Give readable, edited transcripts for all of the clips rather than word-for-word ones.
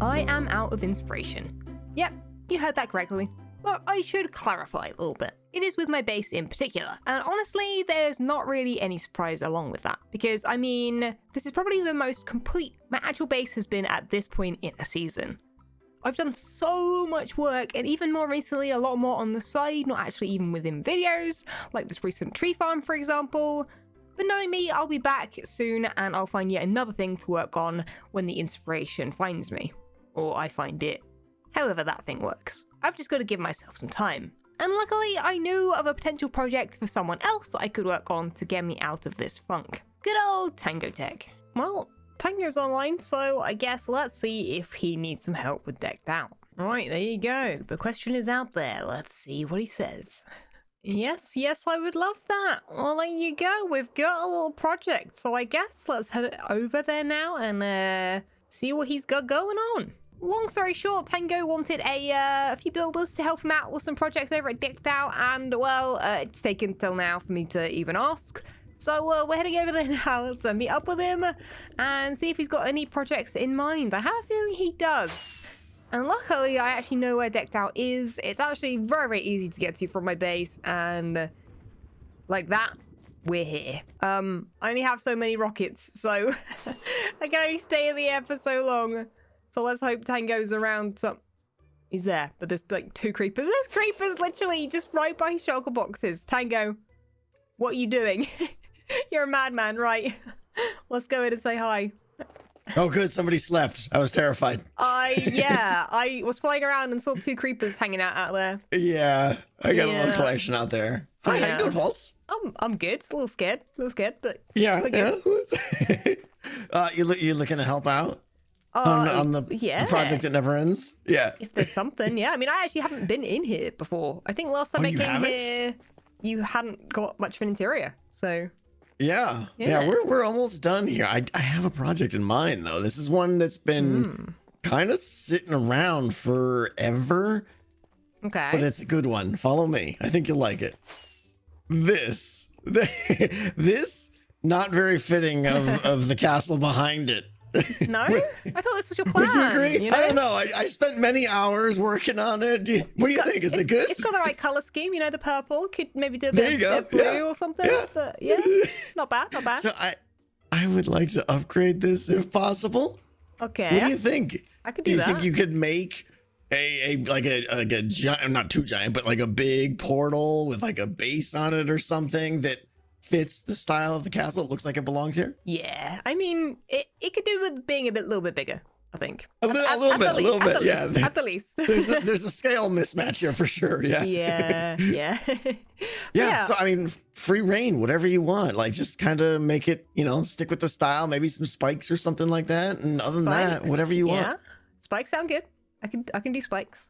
I am out of inspiration. Yep, you heard that correctly. But I should clarify a little bit. It is with my base in particular, and honestly, there's not really any surprise along with that. Because, I mean, this is probably the most complete my actual base has been at this point in a season. I've done so much work, and even more recently, a lot more on the side, not actually even within videos, like this recent tree farm, for example. But knowing me, I'll be back soon, and I'll find yet another thing to work on when the inspiration finds me. Or I find it. However that thing works. I've just got to give myself some time. And luckily, I knew of a potential project for someone else that I could work on to get me out of this funk. Good old Tango Tek. Well, Tango's online, so I guess let's see if he needs some help with Decked Out. Alright, there you go. The question is out there. Let's see what he says. Yes, I would love that. Well, there you go. We've got a little project, so I guess let's head over there now and see what he's got going on. Long story short, Tango wanted a few builders to help him out with some projects over at Decked Out, and well, it's taken till now for me to even ask. So we're heading over there now to meet up with him and see if he's got any projects in mind. I have a feeling he does. And luckily, I actually know where Decked Out is. It's actually very, very easy to get to from my base, and like that, we're here. I only have so many rockets, so I can only stay in the air for so long. So let's hope Tango's around. He's there, but there's like 2 creepers. There's creepers literally just right by shulker boxes. Tango, what are you doing? You're a madman, right? Let's go in and say hi. Oh, good. Somebody slept. I was terrified. Yeah, I was flying around and saw 2 creepers hanging out there. Yeah, I got a little collection out there. Hi, how you doing, False? I'm good. A little scared, but yeah. You looking to help out? On the project that never ends? Yeah. If there's something, yeah. I mean, I actually haven't been in here before. I think last time I came here, you hadn't got much of an interior, so... Yeah, we're almost done here. I have a project in mind, though. This is one that's been kind of sitting around forever. Okay. But it's a good one. Follow me. I think you'll like it. This, not very fitting of the castle behind it. No? I thought this was your plan. Would you agree? You know? I don't know. I spent many hours working on it. What do you think? Is it good? It's got the right color scheme. You know, the purple. Could maybe do a bit of blue or something. Yeah. But yeah, not bad. So I would like to upgrade this if possible. Okay. What do you think? I could do that. Do you think you could make a giant, not too giant, but like a big portal with like a base on it or something that fits the style of the castle? It looks like it belongs here. Yeah, I mean, it could do with being a little bit bigger, I think. A little bit. Yeah, at the least. there's a scale mismatch here for sure. Yeah. Yeah. So I mean, free reign, whatever you want. Like, just kind of make it, stick with the style. Maybe some spikes or something like that. And other than that, whatever you want. Yeah, spikes sound good. I can do spikes.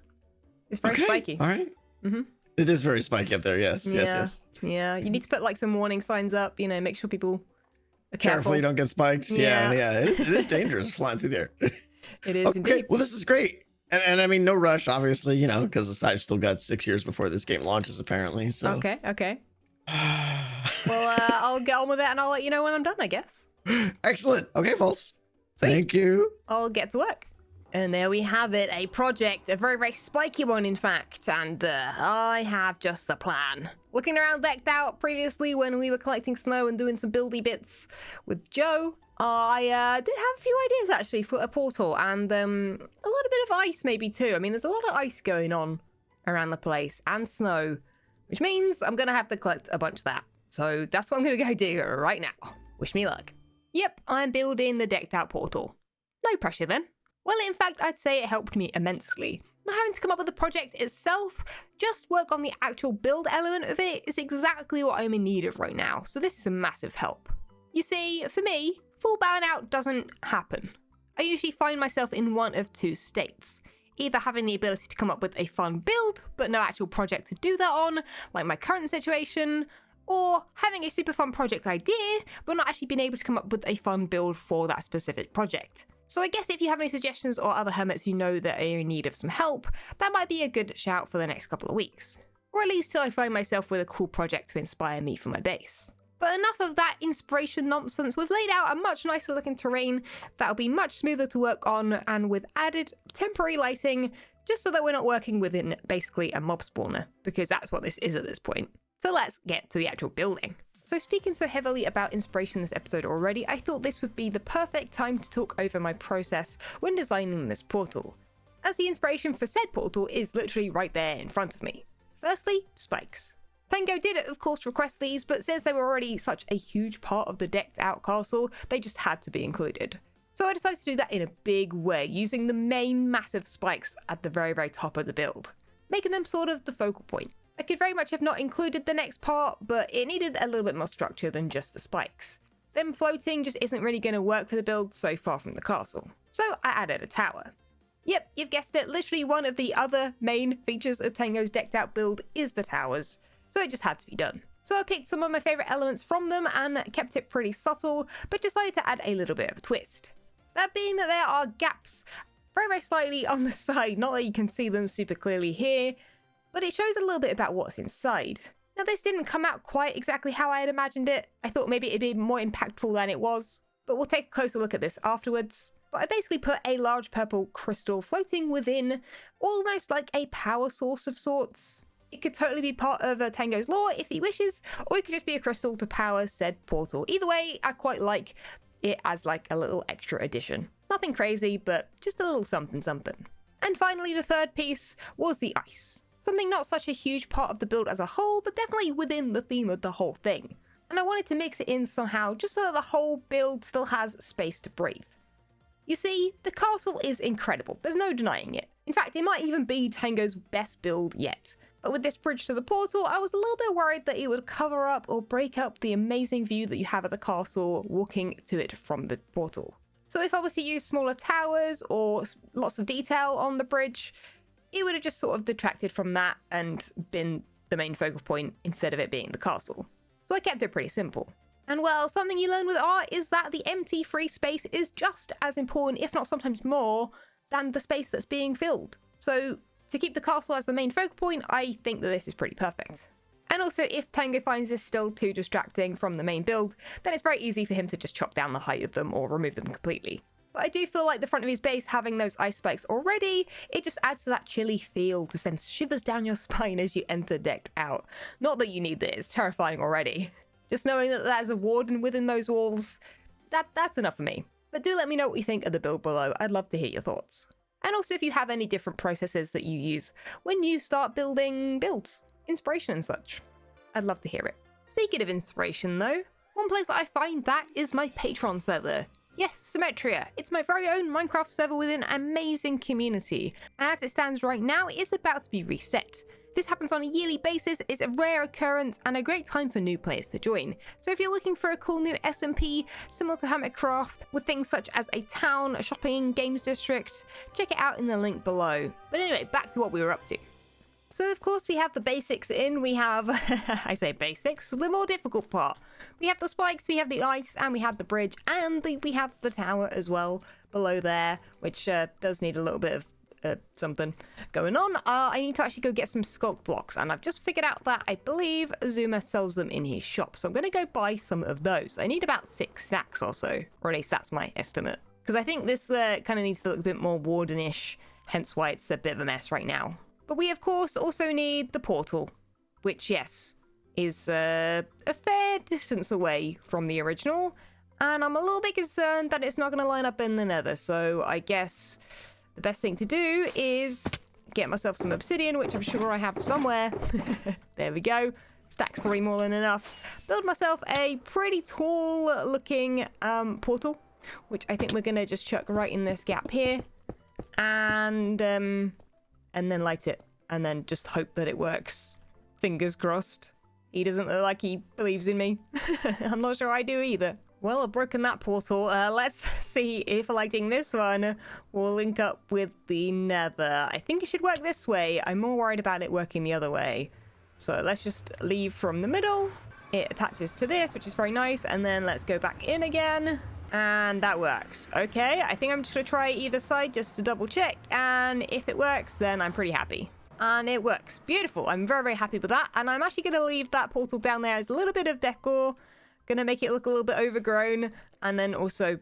It's very spiky. All right. It is very spiky up there. Yes. Yeah, you need to put like some warning signs up, make sure people are careful you don't get spiked. Yeah. It is dangerous flying through there. It is indeed. Well, this is great. And I mean, no rush, obviously, because I've still got 6 years before this game launches, apparently. So Okay. Well, I'll get on with it and I'll let you know when I'm done, I guess. Excellent. Okay, False. Sweet. Thank you. I'll get to work. And there we have it, a project, a very, very spiky one, in fact, and I have just the plan. Looking around Decked Out previously when we were collecting snow and doing some buildy bits with Joe, I did have a few ideas, actually, for a portal, and a little bit of ice, maybe, too. I mean, there's a lot of ice going on around the place, and snow, which means I'm going to have to collect a bunch of that. So that's what I'm going to go do right now. Wish me luck. Yep, I'm building the Decked Out portal. No pressure, then. Well, in fact, I'd say it helped me immensely. Not having to come up with the project itself, just work on the actual build element of it is exactly what I'm in need of right now, so this is a massive help. You see, for me, full burnout doesn't happen. I usually find myself in one of 2 states. Either having the ability to come up with a fun build, but no actual project to do that on, like my current situation, or having a super fun project idea, but not actually being able to come up with a fun build for that specific project. So I guess if you have any suggestions or other hermits you know that are in need of some help, that might be a good shout for the next couple of weeks. Or at least till I find myself with a cool project to inspire me for my base. But enough of that inspiration nonsense. We've laid out a much nicer looking terrain that'll be much smoother to work on, and with added temporary lighting, just so that we're not working within basically a mob spawner, because that's what this is at this point. So let's get to the actual building. So speaking so heavily about inspiration this episode already, I thought this would be the perfect time to talk over my process when designing this portal, as the inspiration for said portal is literally right there in front of me. Firstly, spikes. Tango did, of course, request these, but since they were already such a huge part of the decked out castle, they just had to be included. So I decided to do that in a big way, using the main massive spikes at the very top of the build, making them sort of the focal point. I could very much have not included the next part, but it needed a little bit more structure than just the spikes. Them floating just isn't really going to work for the build so far from the castle. So I added a tower. Yep, you've guessed it, literally one of the other main features of Tango's decked out build is the towers. So it just had to be done. So I picked some of my favourite elements from them and kept it pretty subtle, but decided to add a little bit of a twist. That being that there are gaps very slightly on the side, not that you can see them super clearly here, but it shows a little bit about what's inside. Now this didn't come out quite exactly how I had imagined it. I thought maybe it'd be more impactful than it was, but we'll take a closer look at this afterwards. But I basically put a large purple crystal floating within, almost like a power source of sorts. It could totally be part of Tango's lore if he wishes, or it could just be a crystal to power said portal. Either way, I quite like it as like a little extra addition. Nothing crazy, but just a little something. And finally, the third piece was the ice. Something not such a huge part of the build as a whole, but definitely within the theme of the whole thing. And I wanted to mix it in somehow, just so that the whole build still has space to breathe. You see, the castle is incredible, there's no denying it. In fact, it might even be Tango's best build yet. But with this bridge to the portal, I was a little bit worried that it would cover up or break up the amazing view that you have of the castle walking to it from the portal. So if I was to use smaller towers or lots of detail on the bridge, it would have just sort of detracted from that and been the main focal point instead of it being the castle. So I kept it pretty simple. And well, something you learn with art is that the empty free space is just as important, if not sometimes more, than the space that's being filled. So to keep the castle as the main focal point, I think that this is pretty perfect. And also, if Tango finds this still too distracting from the main build, then it's very easy for him to just chop down the height of them or remove them completely. But I do feel like the front of his base having those ice spikes already, it just adds to that chilly feel to send shivers down your spine as you enter decked out. Not that you need this, it's terrifying already. Just knowing that there's a warden within those walls, that's enough for me. But do let me know what you think of the build below, I'd love to hear your thoughts. And also if you have any different processes that you use when you start building builds, inspiration and such. I'd love to hear it. Speaking of inspiration though, one place that I find that is my Patreon server. Yes, Symmetria. It's my very own Minecraft server with an amazing community. And as it stands right now, it's about to be reset. This happens on a yearly basis, it's a rare occurrence and a great time for new players to join. So if you're looking for a cool new SMP similar to Hermitcraft with things such as a town, a shopping, games district, check it out in the link below. But anyway, back to what we were up to. So of course we have the basics in, we have, I say basics, the more difficult part. We have the spikes, we have the ice, and we have the bridge, and we have the tower as well below there, which does need a little bit of something going on. I need to actually go get some Skulk blocks, and I've just figured out that I believe Zuma sells them in his shop, so I'm going to go buy some of those. I need about 6 stacks or so, or at least that's my estimate, because I think this kind of needs to look a bit more wardenish, hence why it's a bit of a mess right now. But we of course also need the portal, which yes, is a fair distance away from the original, and I'm a little bit concerned that it's not going to line up in the nether, so I guess the best thing to do is get myself some obsidian, which I'm sure I have somewhere. There we go. Stack's probably more than enough. Build myself a pretty tall looking portal, which I think we're going to just chuck right in this gap here. And then light it. And then just hope that it works. Fingers crossed. He doesn't look like he believes in me. I'm not sure I do either. Well, I've broken that portal. Let's see if lighting this one will link up with the nether. I think it should work this way. I'm more worried about it working the other way. So let's just leave from the middle. It attaches to this, which is very nice. And then let's go back in again. And that works. Okay, I think I'm just going to try either side just to double check. And if it works, then I'm pretty happy. And it works. Beautiful. I'm very, very happy with that. And I'm actually going to leave that portal down there as a little bit of decor. Gonna make it look a little bit overgrown. And then also,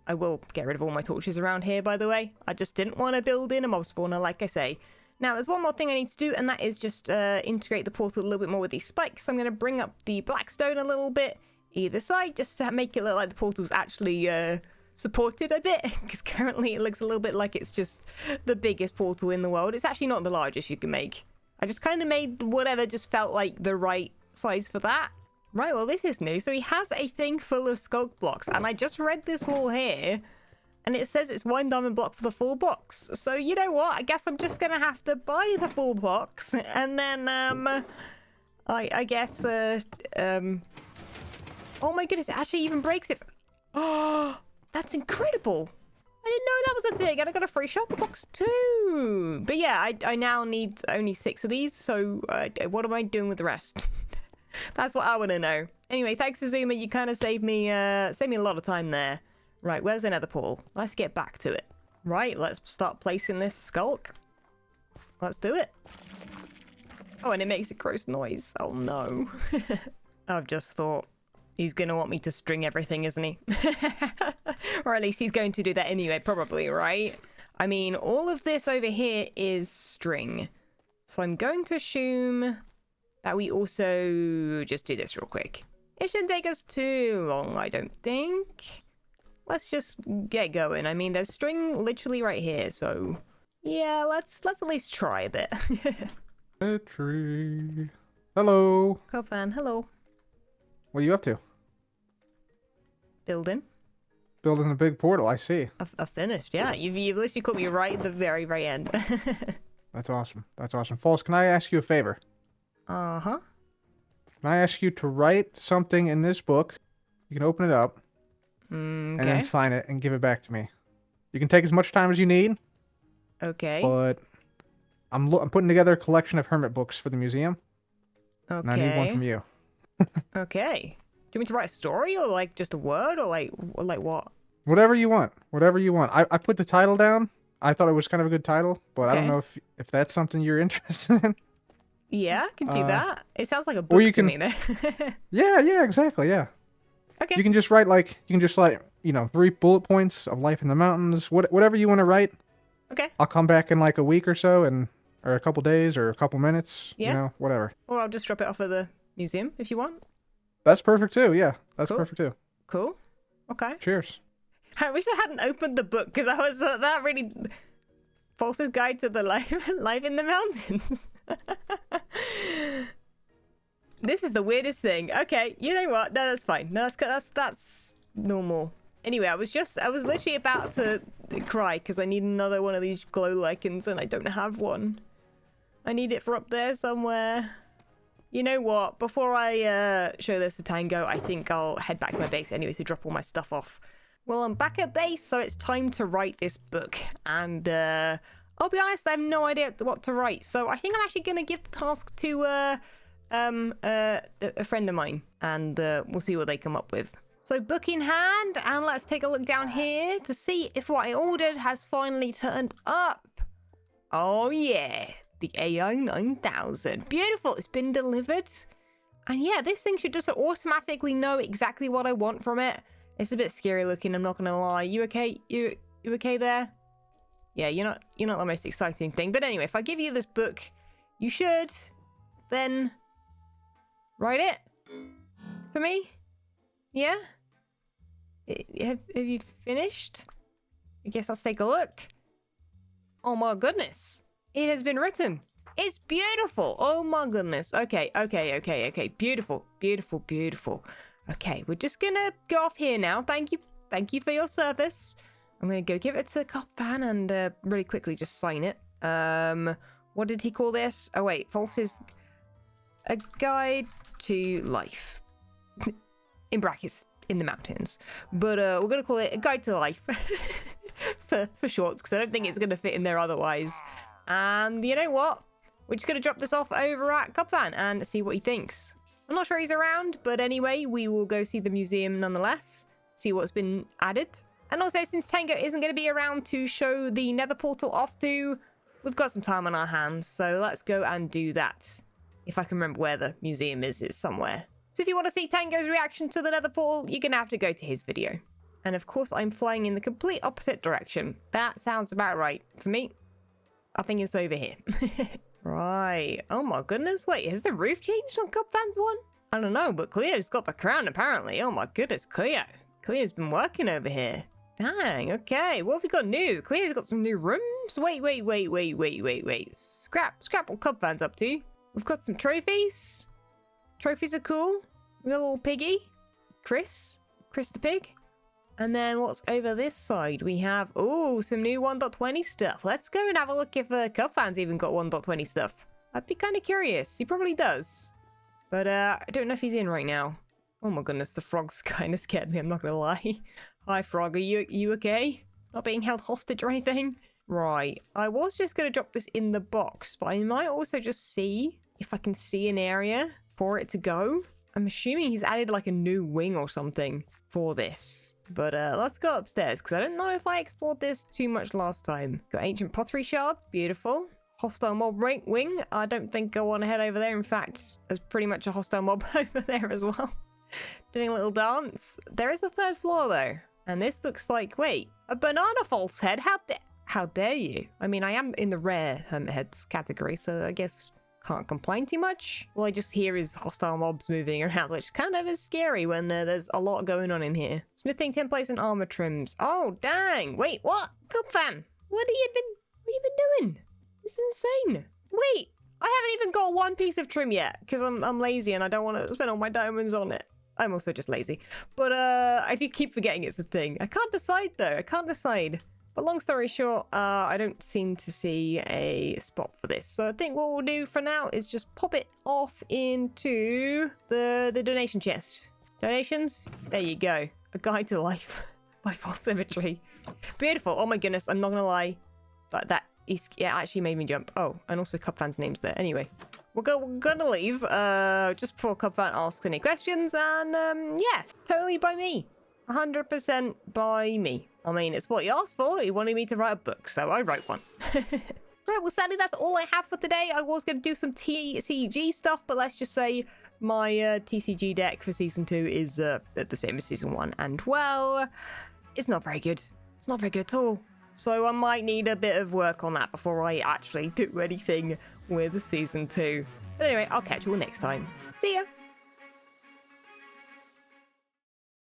I will get rid of all my torches around here, by the way. I just didn't want to build in a mob spawner, like I say. Now, there's one more thing I need to do, and that is just integrate the portal a little bit more with these spikes. So I'm going to bring up the blackstone a little bit either side, just to make it look like the portal's actually supported a bit, because currently it looks a little bit like it's just the biggest portal in the world. It's actually not the largest you can make. I just kind of made whatever just felt like the right size for that. Right, well, this is new. So he has a thing full of Skulk blocks, and I just read this wall here, and it says it's 1 diamond block for the full box. So, you know what? I guess I'm just going to have to buy the full box, and then, I guess, oh my goodness, it actually even breaks it. Oh, that's incredible. I didn't know that was a thing, and I got a free shopper box too. But yeah, I now need only 6 of these, so what am I doing with the rest? That's what I want to know. Anyway, thanks to Zuma, you kind of saved me a lot of time there. Right, where's the Nether Portal? Let's get back to it. Right, let's start placing this Skulk. Let's do it. Oh, and it makes a gross noise. Oh no. I've just thought he's going to want me to string everything, isn't he? Or at least he's going to do that anyway, probably, right? I mean, all of this over here is string. So I'm going to assume that we also just do this real quick. It shouldn't take us too long, I don't think. Let's just get going. I mean, there's string literally right here, so yeah, let's at least try a bit. Tree. Hello. Cupfan, hello. What are you up to? Building. Building a big portal, I see. I've finished, yeah. You've literally caught me right at the very, very end. That's awesome. That's awesome. False, can I ask you a favor? Uh-huh. Can I ask you to write something in this book? You can open it up. And then sign it and give it back to me. You can take as much time as you need. Okay. But I'm putting together a collection of hermit books for the museum. Okay. And I need one from you. Okay. Do you want me to write a story or like just a word or like what? Whatever you want. Whatever you want. I put the title down. I thought it was kind of a good title, but I don't know if that's something you're interested in. Yeah, I can do that. It sounds like a book to me there. yeah, exactly, yeah. Okay. You can just write you know, 3 bullet points of life in the mountains, whatever you want to write. Okay. I'll come back in like a week or so, or a couple days, or a couple minutes. Yeah. You know, whatever. Or I'll just drop it off at the museum if you want. That's perfect too. Yeah, that's Cool. perfect too. Cool. Okay. Cheers. I wish I hadn't opened the book because I was that really False's Guide to the life in the mountains. This is the weirdest thing. Okay, you know what? No, that's fine. No, that's normal. Anyway, I was literally about to cry because I need another one of these glow lichens and I don't have one. I need it for up there somewhere. You know what? Before I show this to Tango, I think I'll head back to my base anyway to drop all my stuff off. Well, I'm back at base, so it's time to write this book. And I'll be honest, I have no idea what to write. So I think I'm actually going to give the task to a friend of mine. And we'll see what they come up with. So book in hand, and let's take a look down here to see if what I ordered has finally turned up. Oh yeah, the AI 9000. Beautiful, it's been delivered. And yeah, this thing should just automatically know exactly what I want from it. It's a bit scary looking, I'm not gonna lie. You okay? You okay there? Yeah, you're not the most exciting thing. But anyway, if I give you this book, you should then write it for me. Yeah? Have you finished? I guess let's take a look. Oh my goodness. It has been written. It's beautiful. Oh my goodness. Okay. Beautiful. Okay, we're just gonna go off here now. Thank you for your service. I'm gonna go give it to Cupfan and really quickly just sign it. What did he call this? Oh wait, False's a guide to life. In brackets, in the mountains. But we're gonna call it a guide to life for short, because I don't think it's gonna fit in there otherwise. And you know what? We're just gonna drop this off over at Cupfan and see what he thinks. I'm not sure he's around, but anyway, we will go see the museum nonetheless, see what's been added. And also, since Tango isn't going to be around to show the Nether Portal off to, we've got some time on our hands, so let's go and do that. If I can remember where the museum is, it's somewhere. So if you want to see Tango's reaction to the Nether Portal, you're going to have to go to his video. And of course, I'm flying in the complete opposite direction. That sounds about right. For me, I think it's over here. Right. Oh my goodness. Wait, has the roof changed on Cupfans one? I don't know, but Cleo's got the crown apparently. Oh my goodness, Cleo. Cleo's been working over here. Dang, okay. What have we got new? Cleo's got some new rooms? Wait. Scrap what Cupfans up to. We've got some trophies. Trophies are cool. We got a little piggy. Chris the pig. And then what's over this side? We have, oh, some new 1.20 stuff. Let's go and have a look if Cupfans even got 1.20 stuff. I'd be kind of curious. He probably does. But I don't know if he's in right now. Oh my goodness, the frog's kind of scared me, I'm not going to lie. Hi, frog. Are you okay? Not being held hostage or anything? Right. I was just going to drop this in the box, but I might also just see if I can see an area for it to go. I'm assuming he's added like a new wing or something for this. But let's go upstairs, because I don't know if I explored this too much last time. Got ancient pottery shards. Beautiful. Hostile mob wing. I don't think I want to head over there. In fact, there's pretty much a hostile mob over there as well. Doing a little dance. There is a third floor, though. And this looks like, wait, a banana false head? How dare you? I mean, I am in the rare hermit heads category, so I guess can't complain too much. All I just hear is hostile mobs moving around, which kind of is scary when there's a lot going on in here. Smithing templates and armor trims. Oh, dang. Wait, what? Cupfan, what have you been doing? This is insane. Wait, I haven't even got one piece of trim yet because I'm lazy and I don't want to spend all my diamonds on it. I'm also just lazy. But I do keep forgetting it's a thing. I can't decide though. I can't decide. But long story short, I don't seem to see a spot for this. So I think what we'll do for now is just pop it off into the donation chest. Donations? There you go. A Guide to Life by FalseSymmetry. Beautiful. Oh my goodness, I'm not gonna lie. But that is, yeah, actually made me jump. Oh, and also Cupfan's name's there. Anyway, we're gonna leave just before Cupfan asks any questions. And yeah, totally by me. 100% by me. I mean, it's what he asked for. He wanted me to write a book, so I wrote one. Right, well, sadly, that's all I have for today. I was going to do some TCG stuff, but let's just say my TCG deck for Season 2 is the same as Season 1. And, well, it's not very good. It's not very good at all. So I might need a bit of work on that before I actually do anything with Season 2. But anyway, I'll catch you all next time. See ya!